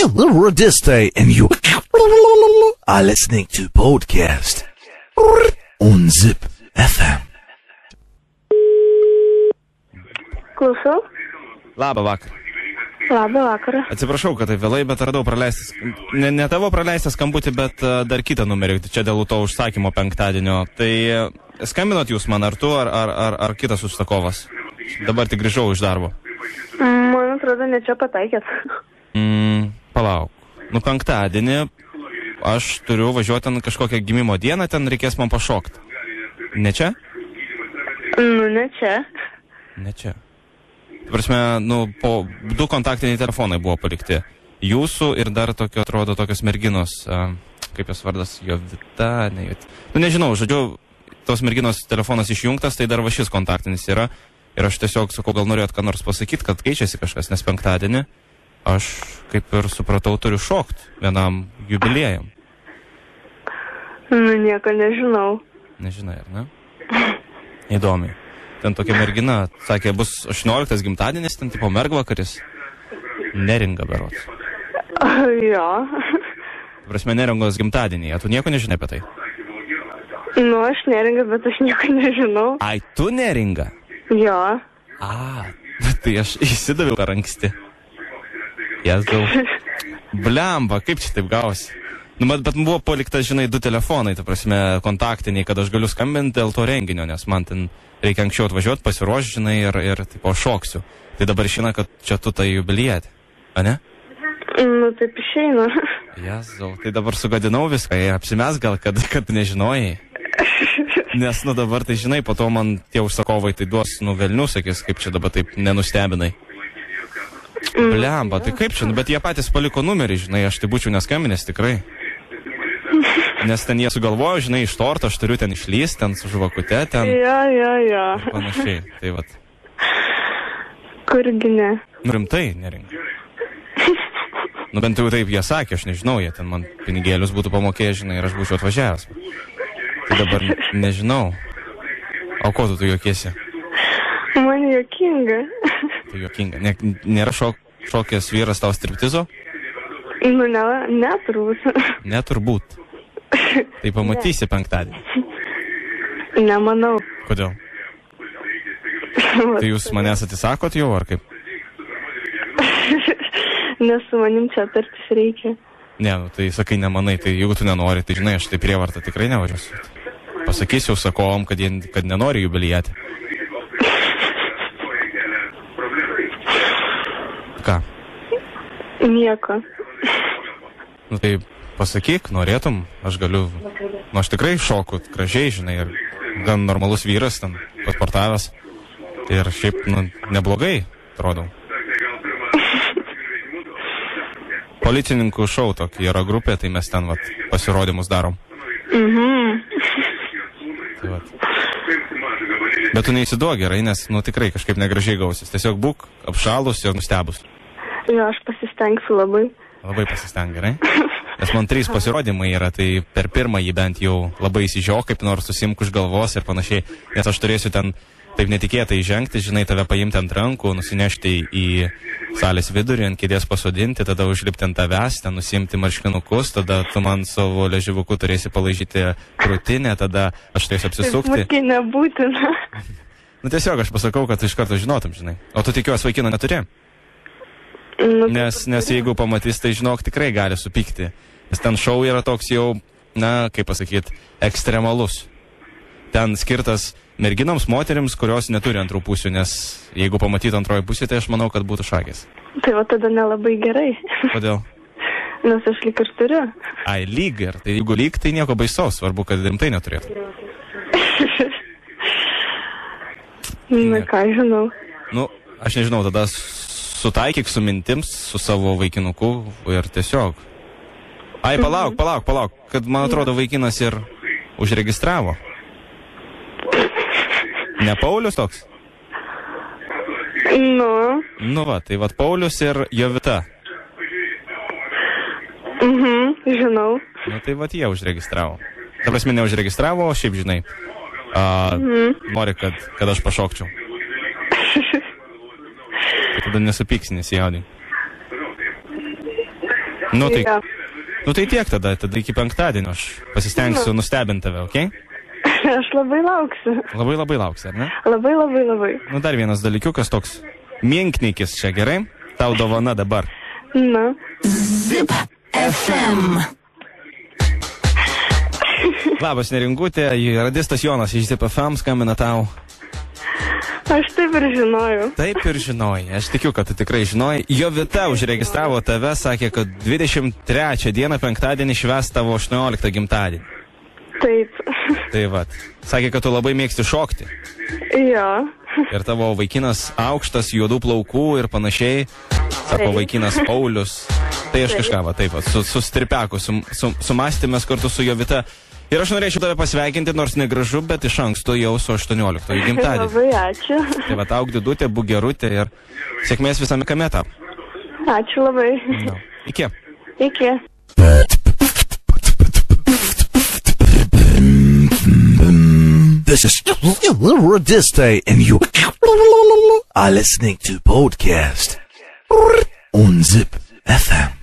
Radistai, and you are listening to podcast on Zip FM. Klausau. Labą vakarą. Labą vakarą. Atsiprašau, kad taip vėlai, bet radau praleistas. Ne tavo praleistas skambutį, bet dar kitą numerį. Čia dėl to užsakymo penktadienio. Tai skambinot jūs man, ar tu, ar kitas užsakovas? Dabar tik grįžau iš darbo. Man atrodo, ne čia pataikėt. Palauk. Nu, penktadienį aš turiu važiuoti ant kažkokią gimimo dieną, ten reikės man pašokti. Ne čia? Nu, ne čia. Ne čia. Prasme, po 2 kontaktiniai telefonai buvo palikti. Jūsų ir dar atrodo tokios merginos, kaip jos vardas, Jovita, ne Jovita. Nu, nežinau, žodžiu, tos merginos telefonas išjungtas, tai dar va šis kontaktinis yra. Ir aš tiesiog sakau, gal norėjot ką nors pasakyti, kad keičiasi kažkas, nes penktadienį aš, kaip ir supratau, turiu šokti vienam jubiliejam. Nu, nieko nežinau. Nežinai, ar ne? Įdomiai. Ten tokia mergina, sakė, bus 18 gimtadienis, ten tipo mergvakaris. Neringa berods. Jo. Prasme, Neringos gimtadienį. Tu nieko nežinai apie tai? Nu, aš neringa, bet aš nieko nežinau. Ai, tu neringa? Jo. Tai aš įsidaviau per anksti. Jazdau. Blemba, kaip čia taip gausi? Nu, bet buvo paliktas, žinai, 2 telefonai, ta prasme, kontaktiniai, kad aš galiu skambinti dėl to renginio, nes man ten reikia anksčiau atvažiuoti, pasiruošti, žinai, ir tipo, šoksiu. Tai dabar išeina, kad čia tu tai jubiliejat, a ne? Nu, taip išeina. Jėzau, tai dabar sugadinau viską, apsimes gal, kad nežinojai. Nes, dabar tai, žinai, po to man tie užsakovai tai duos, velnių, sakys, kaip čia dabar taip nenustebinai. Blemba, tai kaip čia, bet jie patys paliko numerį, žinai, aš tai būčiau neskambinęs tikrai. Nes ten jie sugalvojo, žinai, iš torto, aš turiu ten išlyst, ten su žvakute, ten. Jo. Panašiai, tai vat. Kurgi ne? Nu, rimtai, neringa. Nu, bent jau taip jie sakė, aš nežinau, jie ten man pinigėlius būtų pamokėję, žinai, ir aš būčiau atvažiavęs. Tai dabar nežinau. O ko tu juokiesi? Man juokinga. Tai juokinga. Nėra šokės vyras tau striptizo? Nu, neturbūt. Neturbūt. Tai pamatysi penktadienį. Nemanau. Kodėl? Tai jūs manęs atsisakot jau, ar kaip? Nes su manim čia tartis reikia. Ne, tai sakai nemanai, tai jeigu tu nenori, tai žinai, aš tai prievartą tikrai nevažiuosiu. Pasakysiu užsakovom, kad nenori jubiliejati. Ką? Nieko. Nu tai pasakyk, norėtum, aš galiu, aš tikrai šoku, gražiai, žinai, ir gan normalus vyras, ten pasportavęs, ir šiaip, neblogai, atrodau. Policininkų šou tokį yra grupė, tai mes ten, pasirodymus darom. Tai bet tu neįsiduok gerai, nes, tikrai kažkaip negražiai gausis, tiesiog būk apšalus ir nustebus. Jo, aš pasistengsiu labai. Labai pasisteng, gerai? Nes man 3 pasirodymai yra, tai per pirmąjį bent jau labai įsižiok, kaip nors susimk už galvos ir panašiai, nes aš turėsiu ten taip netikėtai žengti, žinai, tave paimti ant rankų, nusinešti į salės vidurį, ant kėdės pasodinti, tada užlipti ant tavęs, ten nusimti marškinukus, tada tu man savo lieživuku turėsi palaižyti krūtinę, tada aš turėsiu apsisukti. Tai nebūtina. Tiesiog aš pasakau, kad tu iš karto žinotum, žinai. O tu tikiuosi vaikino neturi? Nes jeigu pamatys, tai žinok, tikrai gali supykti. Nes ten šou yra toks jau, kaip pasakyti, ekstremalus. Ten skirtas merginoms, moterims, kurios neturi antrų pusių, nes jeigu pamatytų antroji pusė, tai aš manau, kad būtų šakės. Tai tada nelabai gerai. Kodėl? Nes aš lyg ir turiu. Ai, lyg ir. Tai jeigu lyg, tai nieko baisaus, svarbu, kad rimtai neturėtų. Ką žinau. Aš nežinau, tada sutaikyk su mintims, su savo vaikinuku ir tiesiog. Ai, palauk, kad man atrodo vaikinas ir užregistravo. Ne Paulius toks? Tai Paulius ir Jovita. Žinau. Tai jie užregistravo. Ta prasme, neužregistravo, o šiaip žinai. Nori, kad aš pašokčiau. Tada nesupyks, nesijaudink. Nu tai, Jo. nu tai tiek tada iki penktadienio aš pasistengsiu nustebinti tave, okei? Aš labai lauksiu. Labai lauksi, ar ne? Labai. Nu dar vienas dalykiukas toks mienknikis čia, gerai? Tau dovana dabar. Na. Zip FM. Labas, Neringutė, radistas Jonas iš Zip FM skambina tau. Aš taip ir žinojau. Taip ir žinojai, aš tikiu, kad tu tikrai žinojai. Jovita užregistravo tave, sakė, kad 23 dieną penktadienį švęs tavo 18 gimtadienį. Taip. Tai vat, sakė, kad tu labai mėgsti šokti. Jo. Ir tavo vaikinas aukštas, juodų plaukų ir panašiai. Sako vaikinas Paulius. Tai aš kažką, va, taip, su stripeku, sumastėmės kartu su Jovita. Ir aš norėčiau tave pasveikinti, nors negražu, bet iš anksto jau su 18 gimtadienį. Labai ačiū. Tai va, auk didutė, būk gerutė ir sėkmės visame kame tau. Ačiū labai. No. Iki. Iki. This is Radista and you are listening to podcast on Zip FM.